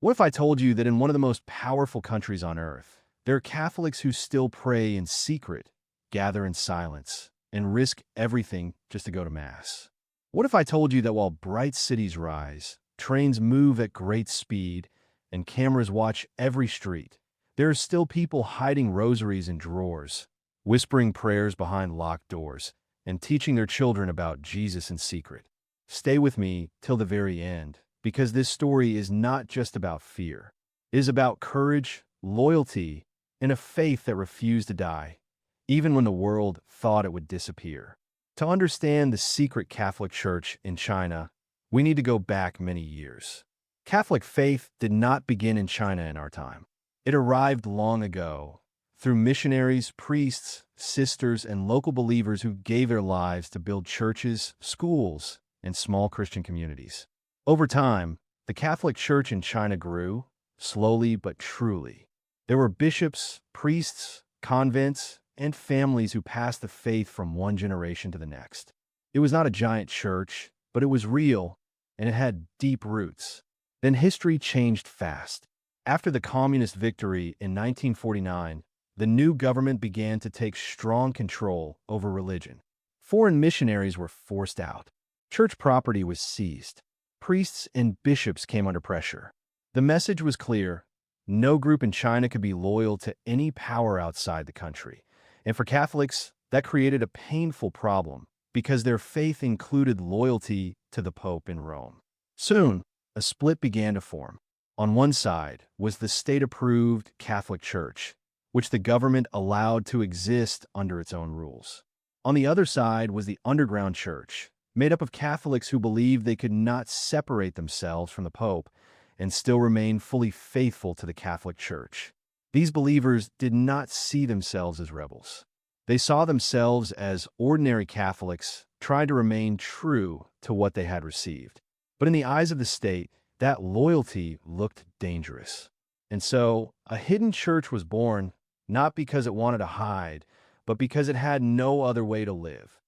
What if I told you that in one of the most powerful countries on earth, there are Catholics who still pray in secret, gather in silence, and risk everything just to go to Mass? What if I told you that while bright cities rise, trains move at great speed, and cameras watch every street, there are still people hiding rosaries in drawers, whispering prayers behind locked doors, and teaching their children about Jesus in secret? Stay with me till the very end, because this story is not just about fear. It is about courage, loyalty, and a faith that refused to die, even when the world thought it would disappear. To understand the secret Catholic Church in China, we need to go back many years. Catholic faith did not begin in China in our time. It arrived long ago, through missionaries, priests, sisters, and local believers who gave their lives to build churches, schools, and small Christian communities. Over time, the Catholic Church in China grew, slowly but truly. There were bishops, priests, convents, and families who passed the faith from one generation to the next. It was not a giant church, but it was real, and it had deep roots. Then history changed fast. After the communist victory in 1949, the new government began to take strong control over religion. Foreign missionaries were forced out. Church property was seized. Priests and bishops came under pressure. The message was clear: no group in China could be loyal to any power outside the country. And for Catholics, that created a painful problem because their faith included loyalty to the Pope in Rome. Soon, a split began to form. On one side was the state-approved Catholic Church, which the government allowed to exist under its own rules. On the other side was the underground church, made up of Catholics who believed they could not separate themselves from the Pope and still remain fully faithful to the Catholic Church. These believers did not see themselves as rebels. They saw themselves as ordinary Catholics trying to remain true to what they had received. But in the eyes of the state, that loyalty looked dangerous. And so, a hidden church was born, not because it wanted to hide, but because it had no other way to live.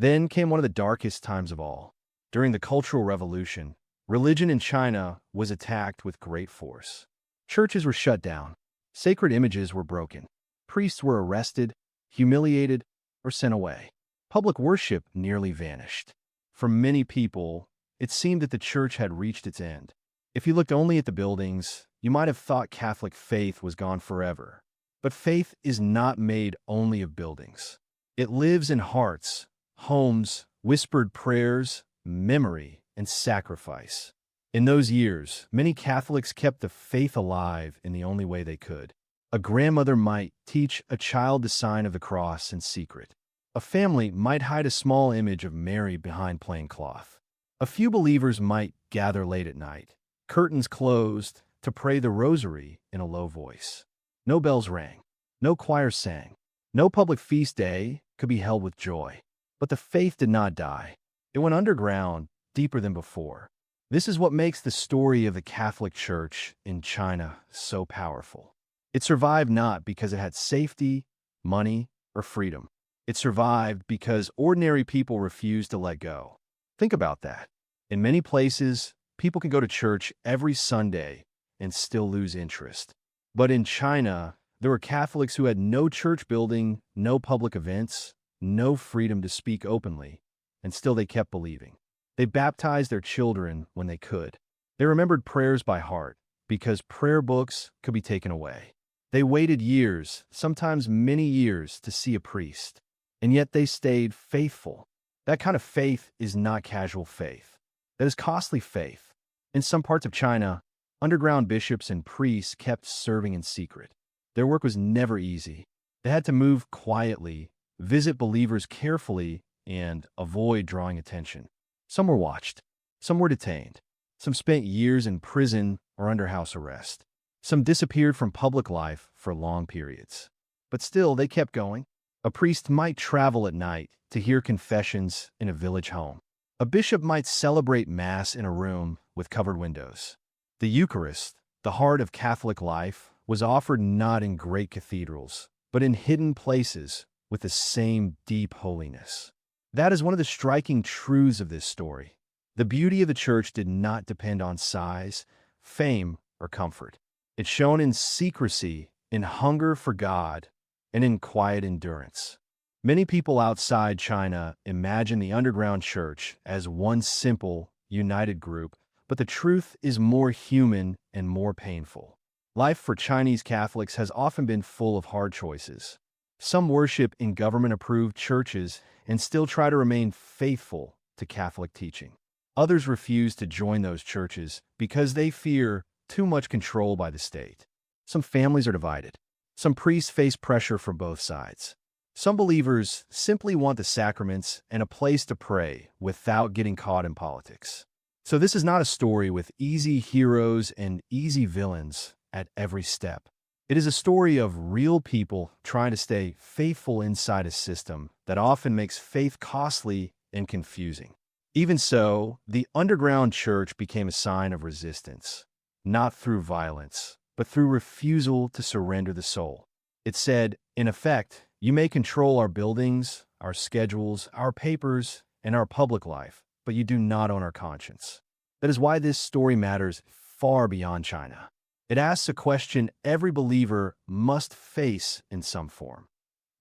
Then came one of the darkest times of all. During the Cultural Revolution, religion in China was attacked with great force. Churches were shut down. Sacred images were broken. Priests were arrested, humiliated, or sent away. Public worship nearly vanished. For many people, it seemed that the church had reached its end. If you looked only at the buildings, you might have thought Catholic faith was gone forever. But faith is not made only of buildings. It lives in hearts, homes, whispered prayers, memory, and sacrifice. In those years, many Catholics kept the faith alive in the only way they could. A grandmother might teach a child the sign of the cross in secret. A family might hide a small image of Mary behind plain cloth. A few believers might gather late at night, curtains closed, to pray the rosary in a low voice. No bells rang. No choir sang. No public feast day could be held with joy. But the faith did not die. It went underground, deeper than before. This is what makes the story of the Catholic Church in China so powerful. It survived not because it had safety, money, or freedom. It survived because ordinary people refused to let go. Think about that. In many places, people can go to church every Sunday and still lose interest. But in China, there were Catholics who had no church building, no public events, no freedom to speak openly, and still they kept believing. They baptized their children when they could. They remembered prayers by heart because prayer books could be taken away. They waited years, sometimes many years, to see a priest, and yet they stayed faithful. That kind of faith is not casual faith. That is costly faith. In some parts of China, underground bishops and priests kept serving in secret. Their work was never easy. They had to move quietly, visit believers carefully, and avoid drawing attention. Some were watched. Some were detained. Some spent years in prison or under house arrest. Some disappeared from public life for long periods. But still, they kept going. A priest might travel at night to hear confessions in a village home. A bishop might celebrate Mass in a room with covered windows. The Eucharist, the heart of Catholic life, was offered not in great cathedrals, but in hidden places with the same deep holiness. That is one of the striking truths of this story. The beauty of the church did not depend on size, fame, or comfort. It's shown in secrecy, in hunger for God, and in quiet endurance. Many people outside China imagine the underground church as one simple, united group, but the truth is more human and more painful. Life for Chinese Catholics has often been full of hard choices. Some worship in government-approved churches and still try to remain faithful to Catholic teaching. Others refuse to join those churches because they fear too much control by the state. Some families are divided. Some priests face pressure from both sides. Some believers simply want the sacraments and a place to pray without getting caught in politics. So this is not a story with easy heroes and easy villains at every step. It is a story of real people trying to stay faithful inside a system that often makes faith costly and confusing. Even so, the underground church became a sign of resistance, not through violence, but through refusal to surrender the soul. It said, in effect, you may control our buildings, our schedules, our papers, and our public life, but you do not own our conscience. That is why this story matters far beyond China. It asks a question every believer must face in some form.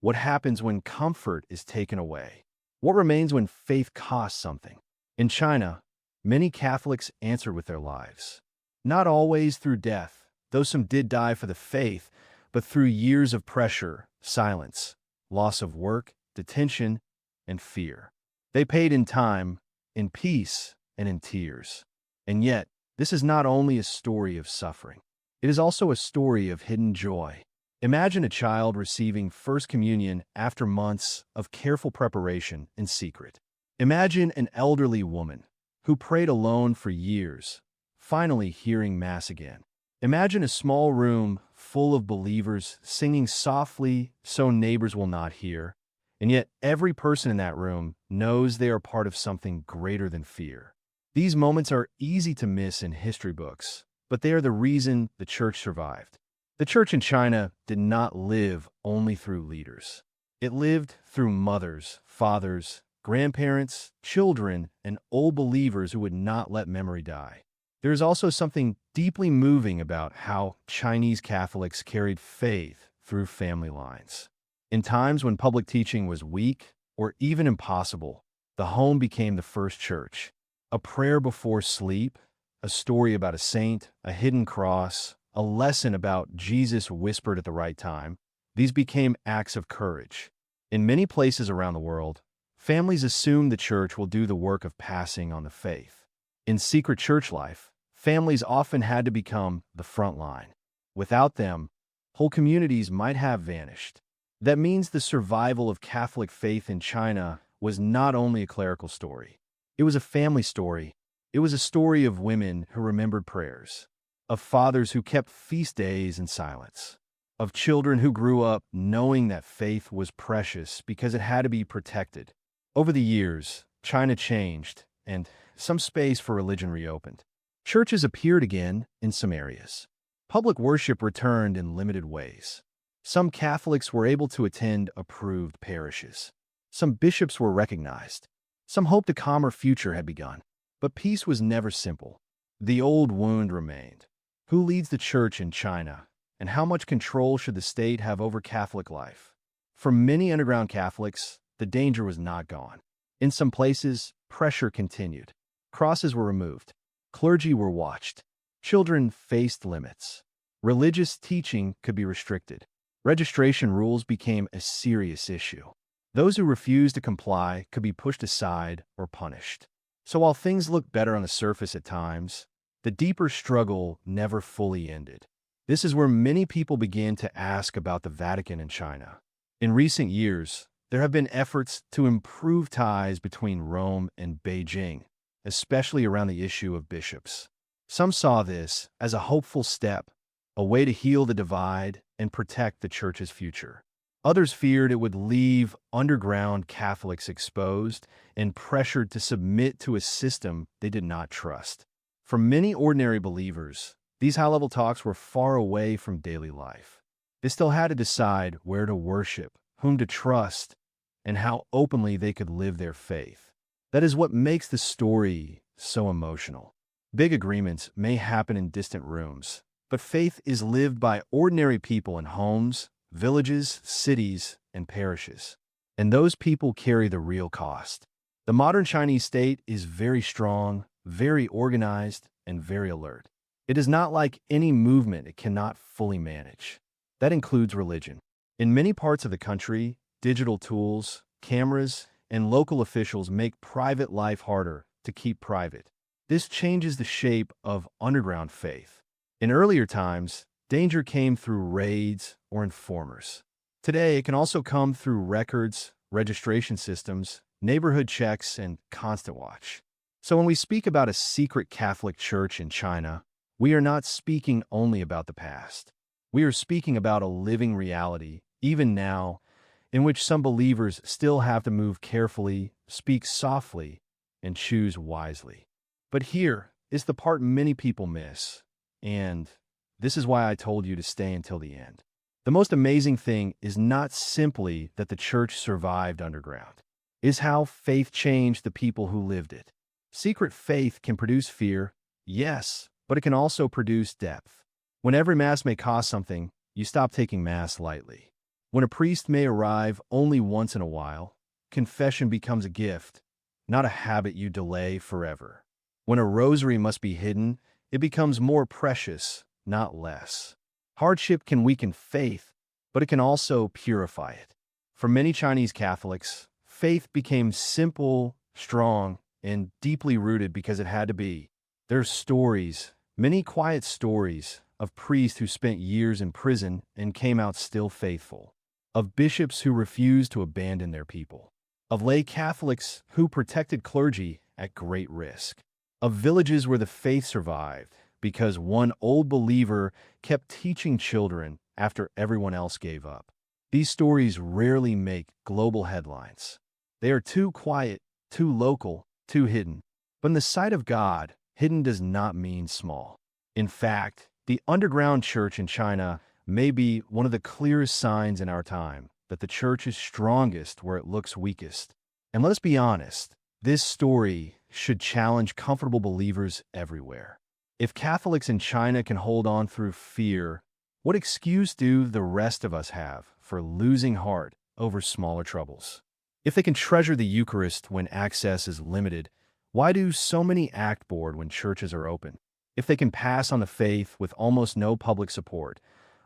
What happens when comfort is taken away? What remains when faith costs something? In China, many Catholics answered with their lives. Not always through death, though some did die for the faith, but through years of pressure, silence, loss of work, detention, and fear. They paid in time, in peace, and in tears. And yet, this is not only a story of suffering. It is also a story of hidden joy. Imagine a child receiving First Communion after months of careful preparation in secret. Imagine an elderly woman who prayed alone for years, finally hearing Mass again. Imagine a small room full of believers singing softly so neighbors will not hear, and yet every person in that room knows they are part of something greater than fear. These moments are easy to miss in history books, but they are the reason the church survived. The church in China did not live only through leaders. It lived through mothers, fathers, grandparents, children, and old believers who would not let memory die. There is also something deeply moving about how Chinese Catholics carried faith through family lines. In times when public teaching was weak or even impossible, the home became the first church. A prayer before sleep, a story about a saint, a hidden cross, a lesson about Jesus whispered at the right time, these became acts of courage. In many places around the world, families assume the church will do the work of passing on the faith. In secret church life, families often had to become the front line. Without them, whole communities might have vanished. That means the survival of Catholic faith in China was not only a clerical story. It was a family story. It was a story of women who remembered prayers, of fathers who kept feast days in silence, of children who grew up knowing that faith was precious because it had to be protected. Over the years, China changed, and some space for religion reopened. Churches appeared again in some areas. Public worship returned in limited ways. Some Catholics were able to attend approved parishes. Some bishops were recognized. Some hoped a calmer future had begun. But peace was never simple. The old wound remained. Who leads the church in China, and how much control should the state have over Catholic life? For many underground Catholics, the danger was not gone. In some places, pressure continued. Crosses were removed. Clergy were watched. Children faced limits. Religious teaching could be restricted. Registration rules became a serious issue. Those who refused to comply could be pushed aside or punished. So while things looked better on the surface at times, the deeper struggle never fully ended. This is where many people began to ask about the Vatican and China. In recent years, there have been efforts to improve ties between Rome and Beijing, especially around the issue of bishops. Some saw this as a hopeful step, a way to heal the divide and protect the church's future. Others feared it would leave underground Catholics exposed and pressured to submit to a system they did not trust. For many ordinary believers, these high-level talks were far away from daily life. They still had to decide where to worship, whom to trust, and how openly they could live their faith. That is what makes the story so emotional. Big agreements may happen in distant rooms, But faith is lived by ordinary people in homes, villages, cities, and parishes. And those people carry the real cost. The modern Chinese state is very strong, very organized, and very alert. It is not like any movement it cannot fully manage. That includes religion. In many parts of the country, digital tools, cameras, and local officials make private life harder to keep private. This changes the shape of underground faith. In earlier times, danger came through raids or informers. Today, it can also come through records, registration systems, neighborhood checks, and constant watch. So when we speak about a secret Catholic church in China, we are not speaking only about the past. We are speaking about a living reality, even now, in which some believers still have to move carefully, speak softly, and choose wisely. But here is the part many people miss. And this is why I told you to stay until the end. The most amazing thing is not simply that the church survived underground. It is how faith changed the people who lived it. Secret faith can produce fear, yes, but it can also produce depth. When every Mass may cost something, you stop taking Mass lightly. When a priest may arrive only once in a while, confession becomes a gift, not a habit you delay forever. When a rosary must be hidden, it becomes more precious, not less. Hardship can weaken faith, but it can also purify it. For many Chinese Catholics, faith became simple, strong, and deeply rooted because it had to be. There are stories, many quiet stories, of priests who spent years in prison and came out still faithful, of bishops who refused to abandon their people, of lay Catholics who protected clergy at great risk, of villages where the faith survived because one old believer kept teaching children after everyone else gave up. These stories rarely make global headlines. They are too quiet, too local, too hidden. But in the sight of God, hidden does not mean small. In fact, the underground church in China may be one of the clearest signs in our time that the church is strongest where it looks weakest. And let us be honest, this story should challenge comfortable believers everywhere. If Catholics in China can hold on through fear, what excuse do the rest of us have for losing heart over smaller troubles? If they can treasure the Eucharist when access is limited, why do so many act bored when churches are open? If they can pass on the faith with almost no public support,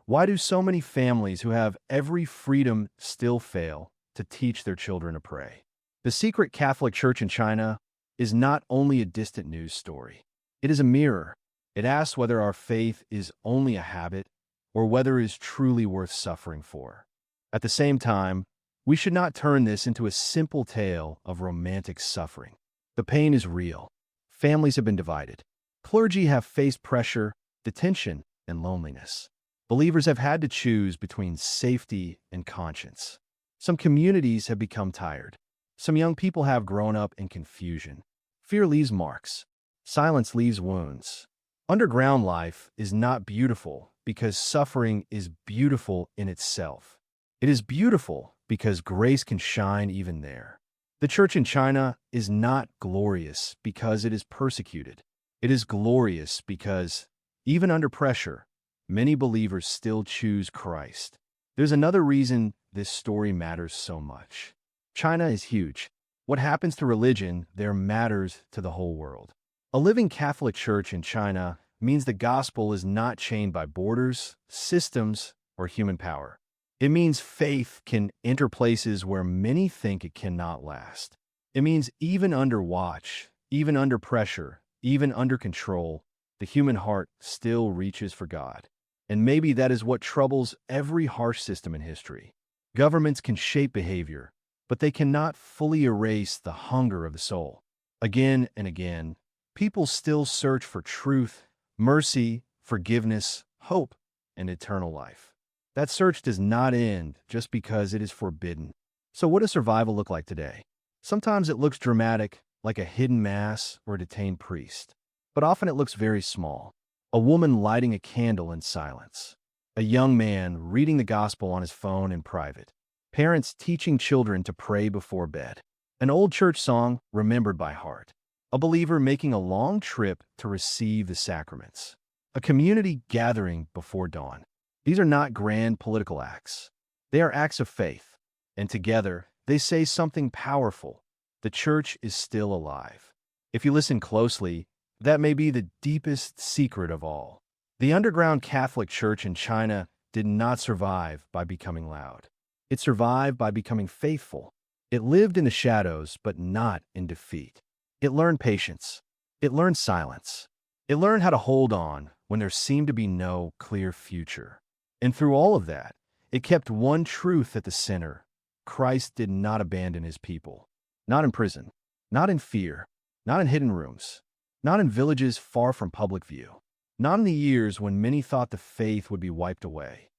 why do so many families who have every freedom still fail to teach their children to pray? The secret Catholic Church in China is not only a distant news story. It is a mirror. It asks whether our faith is only a habit or whether it is truly worth suffering for. At the same time, we should not turn this into a simple tale of romantic suffering. The pain is real. Families have been divided. Clergy have faced pressure, detention, and loneliness. Believers have had to choose between safety and conscience. Some communities have become tired. Some young people have grown up in confusion. Fear leaves marks. Silence leaves wounds. Underground life is not beautiful because suffering is beautiful in itself. It is beautiful because grace can shine even there. The church in China is not glorious because it is persecuted. It is glorious because, even under pressure, many believers still choose Christ. There's another reason this story matters so much. China is huge. What happens to religion there matters to the whole world. A living Catholic church in China means the gospel is not chained by borders, systems, or human power. It means faith can enter places where many think it cannot last. It means even under watch, even under pressure, even under control, the human heart still reaches for God. And maybe that is what troubles every harsh system in history. Governments can shape behavior, but they cannot fully erase the hunger of the soul. Again and again, people still search for truth, mercy, forgiveness, hope, and eternal life. That search does not end just because it is forbidden. So what does survival look like today? Sometimes it looks dramatic, like a hidden mass or a detained priest. But often it looks very small. A woman lighting a candle in silence. A young man reading the gospel on his phone in private. Parents teaching children to pray before bed. An old church song remembered by heart. A believer making a long trip to receive the sacraments. a community gathering before dawn. These are not grand political acts. They are acts of faith, and together they say something powerful. The church is still alive. If you listen closely, that may be the deepest secret of all. The underground Catholic Church in China did not survive by becoming loud. It survived by becoming faithful. It lived in the shadows, but not in defeat. It learned patience. It learned silence. It learned how to hold on when there seemed to be no clear future. And through all of that, it kept one truth at the center. Christ did not abandon his people. Not in prison, not in fear, not in hidden rooms, not in villages far from public view, not in the years when many thought the faith would be wiped away.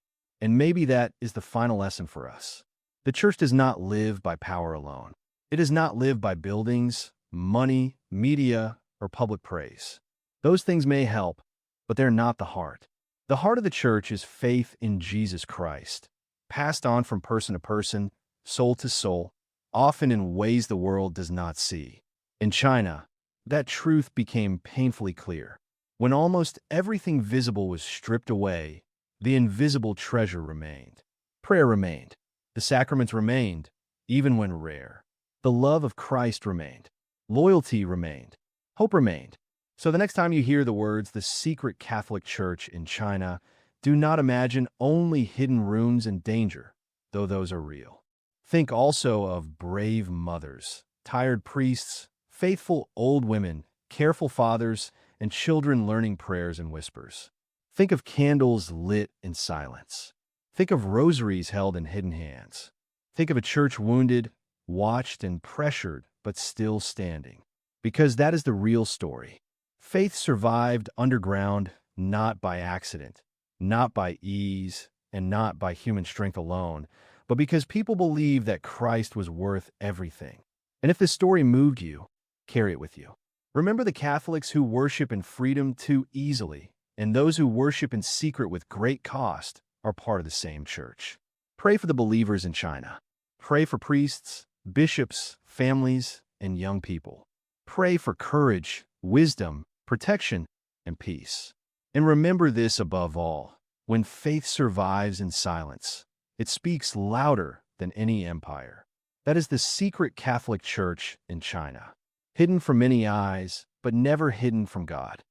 And maybe that is the final lesson for us. The church does not live by power alone. It does not live by buildings, money, media, or public praise. Those things may help, but they're not the heart. The heart of the church is faith in Jesus Christ, passed on from person to person, soul to soul, often in ways the world does not see. In China, that truth became painfully clear. When almost everything visible was stripped away, the invisible treasure remained. Prayer remained. The sacraments remained, even when rare. The love of Christ remained. Loyalty remained. Hope remained. So the next time you hear the words, the secret Catholic Church in China, do not imagine only hidden rooms and danger, though those are real. Think also of brave mothers, tired priests, faithful old women, careful fathers, and children learning prayers in whispers. Think of candles lit in silence. Think of rosaries held in hidden hands. Think of a church wounded, watched, and pressured, but still standing. Because that is the real story. Faith survived underground not by accident, not by ease, and not by human strength alone, but because people believed that Christ was worth everything. And if this story moved you, carry it with you. Remember the Catholics who worship in freedom too easily, and those who worship in secret with great cost are part of the same church. Pray for the believers in China. Pray for priests, bishops, families, and young people. Pray for courage, wisdom, protection, and peace. And remember this above all: when faith survives in silence, it speaks louder than any empire. That is the secret Catholic Church in China, hidden from many eyes, but never hidden from God.